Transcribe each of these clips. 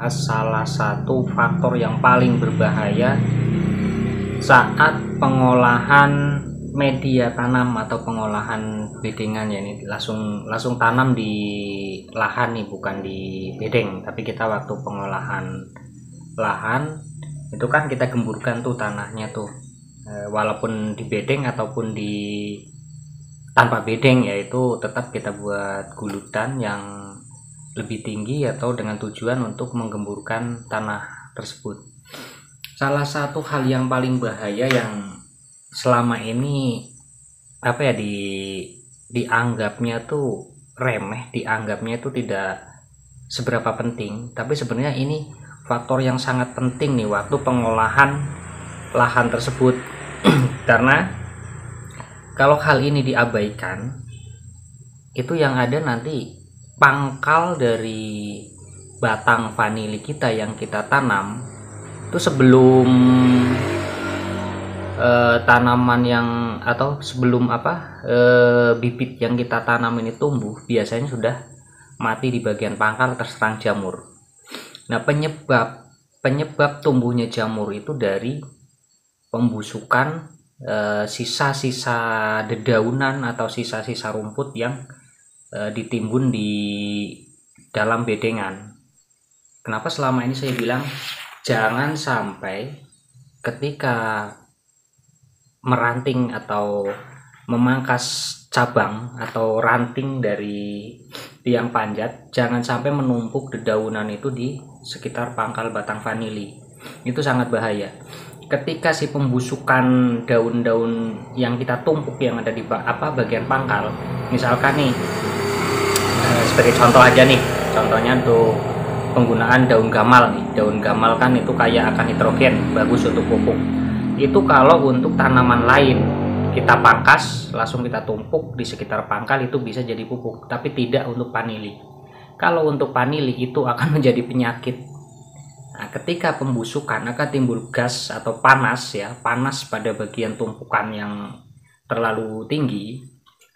salah satu faktor yang paling berbahaya saat pengolahan media tanam atau pengolahan bedengan, ya ini langsung tanam di lahan nih, bukan di bedeng, tapi kita waktu pengolahan lahan itu kan kita gemburkan tuh tanahnya tuh, walaupun di bedeng ataupun di tanpa bedeng, yaitu tetap kita buat gulutan yang lebih tinggi atau dengan tujuan untuk menggemburkan tanah tersebut. Salah satu hal yang paling bahaya yang selama ini dianggapnya tuh remeh, dianggapnya itu tidak seberapa penting, tapi sebenarnya ini faktor yang sangat penting nih waktu pengolahan lahan tersebut. Karena kalau hal ini diabaikan, itu yang ada nanti pangkal dari batang vanili kita yang kita tanam itu sebelum tanaman yang atau sebelum bibit yang kita tanam ini tumbuh, biasanya sudah mati di bagian pangkal terserang jamur. Nah, penyebab tumbuhnya jamur itu dari pembusukan sisa-sisa dedaunan atau sisa-sisa rumput yang ditimbun di dalam bedengan. Kenapa selama ini saya bilang jangan sampai ketika meranting atau memangkas cabang atau ranting dari tiang panjat, jangan sampai menumpuk dedaunan itu di sekitar pangkal batang vanili. Itu sangat bahaya. Ketika si pembusukan daun-daun yang kita tumpuk yang ada di bagian pangkal, misalkan nih sebagai contoh aja nih, contohnya untuk penggunaan daun gamal nih. Daun gamal kan itu kaya akan nitrogen, bagus untuk pupuk. Itu kalau untuk tanaman lain kita pangkas langsung kita tumpuk di sekitar pangkal, itu bisa jadi pupuk, tapi tidak untuk vanili. Kalau untuk vanili itu akan menjadi penyakit. Nah, ketika pembusukan akan timbul gas atau panas pada bagian tumpukan yang terlalu tinggi,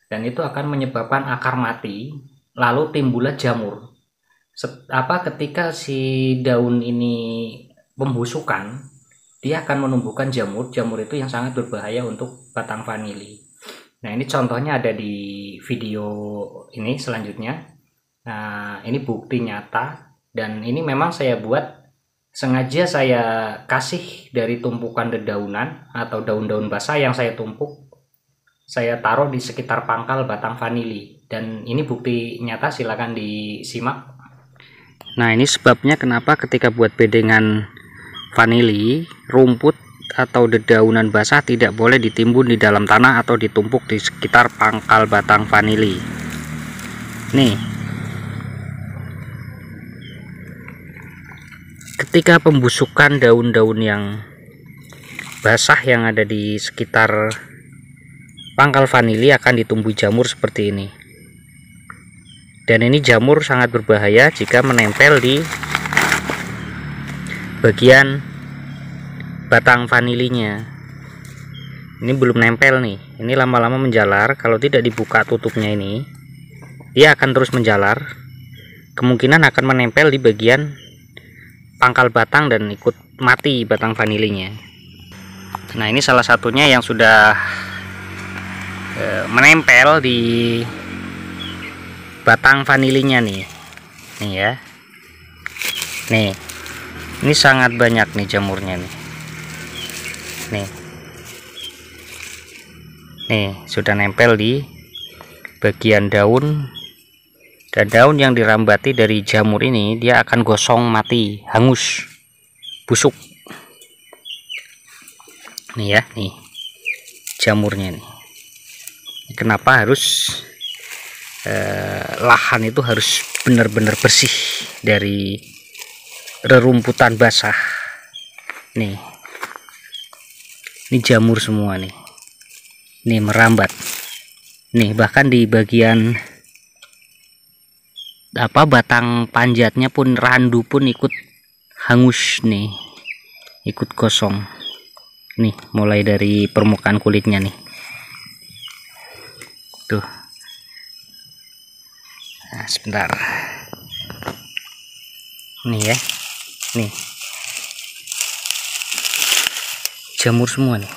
dan itu akan menyebabkan akar mati, lalu timbullah jamur. Ketika si daun ini pembusukan, dia akan menumbuhkan jamur itu yang sangat berbahaya untuk batang vanili. Nah, ini contohnya ada di video ini selanjutnya. Nah, ini bukti nyata, dan ini memang saya buat sengaja, saya kasih dari tumpukan dedaunan atau daun-daun basah yang saya tumpuk, saya taruh di sekitar pangkal batang vanili, dan ini bukti nyata, silakan disimak. Nah, ini sebabnya kenapa ketika buat bedengan vanili, rumput atau dedaunan basah tidak boleh ditimbun di dalam tanah atau ditumpuk di sekitar pangkal batang vanili. Nih, ketika pembusukan daun-daun yang basah yang ada di sekitar pangkal vanili akan ditumbuhi jamur seperti ini. Dan ini jamur sangat berbahaya jika menempel di bagian batang vanilinya. Ini belum nempel nih, ini lama-lama menjalar. Kalau tidak dibuka tutupnya ini, dia akan terus menjalar, kemungkinan akan menempel di bagian pangkal batang dan ikut mati batang vanilinya. Nah, ini salah satunya yang sudah menempel di batang vanilinya nih ya. Nih, ini sangat banyak nih jamurnya nih. Nih sudah nempel di bagian daun, dan daun yang dirambati dari jamur ini dia akan gosong, mati, hangus, busuk. Nih ya, nih jamurnya nih. Kenapa harus lahan itu harus benar-benar bersih dari rerumputan basah. Nih jamur semua nih. Nih merambat. Nih bahkan di bagian batang panjatnya pun, randu pun ikut hangus nih, ikut gosong. Nih mulai dari permukaan kulitnya nih. Tuh. Nah, sebentar. Nih ya. Nih, jamur semua nih,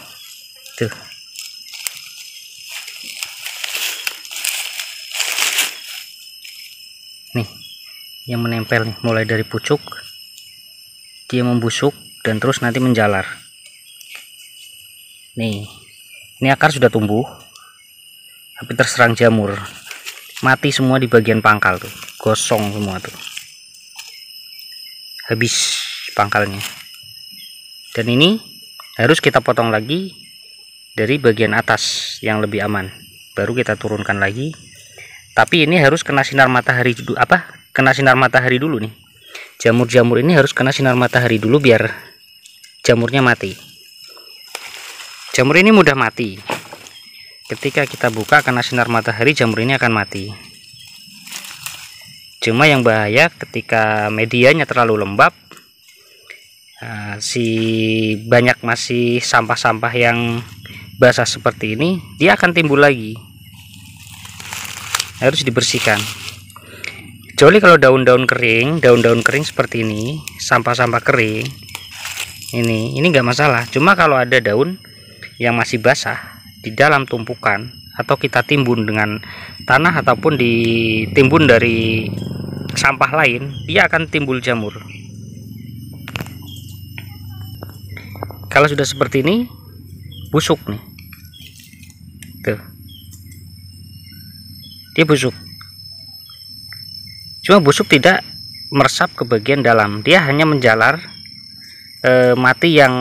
tuh. Nih, yang menempel nih, mulai dari pucuk, dia membusuk dan terus nanti menjalar. Nih, ini akar sudah tumbuh, tapi terserang jamur, mati semua di bagian pangkal tuh, gosong semua tuh, habis pangkalnya. Dan ini harus kita potong lagi dari bagian atas yang lebih aman, baru kita turunkan lagi. Tapi ini harus kena sinar matahari dulu, kena sinar matahari dulu nih. Jamur-jamur ini harus kena sinar matahari dulu biar jamurnya mati. Jamur ini mudah mati. Ketika kita buka kena sinar matahari, jamur ini akan mati. Cuma yang bahaya ketika medianya terlalu lembab, banyak masih sampah-sampah yang basah seperti ini, dia akan timbul lagi. Harus dibersihkan. Kecuali kalau daun-daun kering seperti ini, sampah-sampah kering, ini nggak masalah. Cuma kalau ada daun yang masih basah di dalam tumpukan, atau kita timbun dengan tanah ataupun ditimbun dari sampah lain, dia akan timbul jamur. Kalau sudah seperti ini, busuk nih, tuh, dia busuk. Cuma busuk tidak meresap ke bagian dalam, dia hanya menjalar, mati yang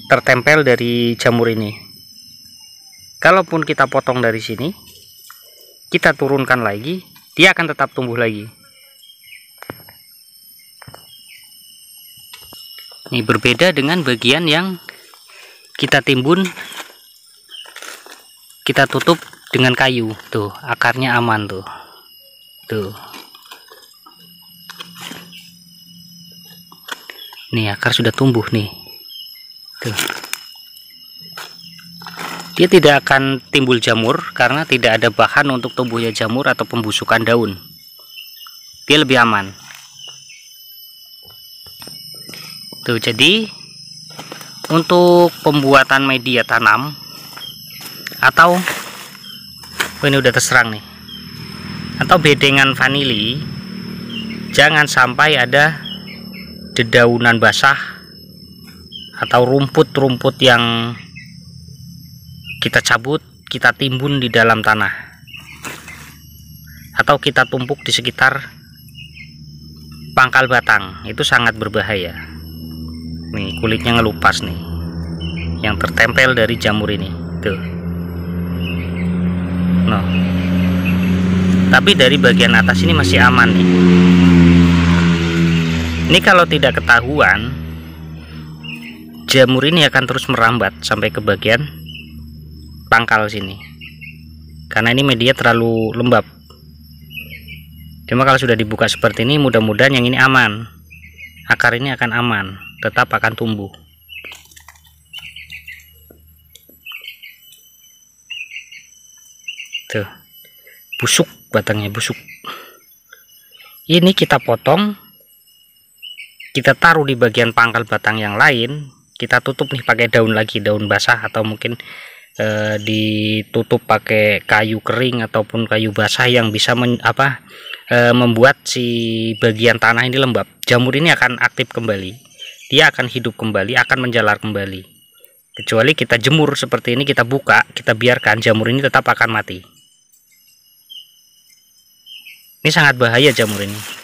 tertempel dari jamur ini. Kalaupun kita potong dari sini, kita turunkan lagi, dia akan tetap tumbuh lagi. Ini berbeda dengan bagian yang kita timbun, kita tutup dengan kayu. Tuh, akarnya aman tuh. Tuh. Nih, akar sudah tumbuh nih. Tuh. Dia tidak akan timbul jamur karena tidak ada bahan untuk tumbuhnya jamur atau pembusukan daun. Dia lebih aman. Tuh, jadi untuk pembuatan media tanam atau ini udah terserang nih, atau bedengan vanili, jangan sampai ada dedaunan basah atau rumput-rumput yang kita cabut, kita timbun di dalam tanah, atau kita tumpuk di sekitar pangkal batang. Itu sangat berbahaya. Nih, kulitnya ngelupas nih, yang tertempel dari jamur ini tuh. Nah, tapi dari bagian atas ini masih aman nih. Ini kalau tidak ketahuan, jamur ini akan terus merambat sampai ke bagian pangkal sini, karena ini media terlalu lembab. Cuma kalau sudah dibuka seperti ini, mudah-mudahan yang ini aman, akar ini akan aman, tetap akan tumbuh. Tuh, busuk batangnya, busuk. Ini kita potong, kita taruh di bagian pangkal batang yang lain, kita tutup nih pakai daun lagi, daun basah, atau mungkin ditutup pakai kayu kering ataupun kayu basah yang bisa membuat si bagian tanah ini lembab. Jamur ini akan aktif kembali, dia akan hidup kembali, akan menjalar kembali. Kecuali kita jemur seperti ini, kita buka, kita biarkan, jamur ini tetap akan mati. Ini sangat bahaya jamur ini.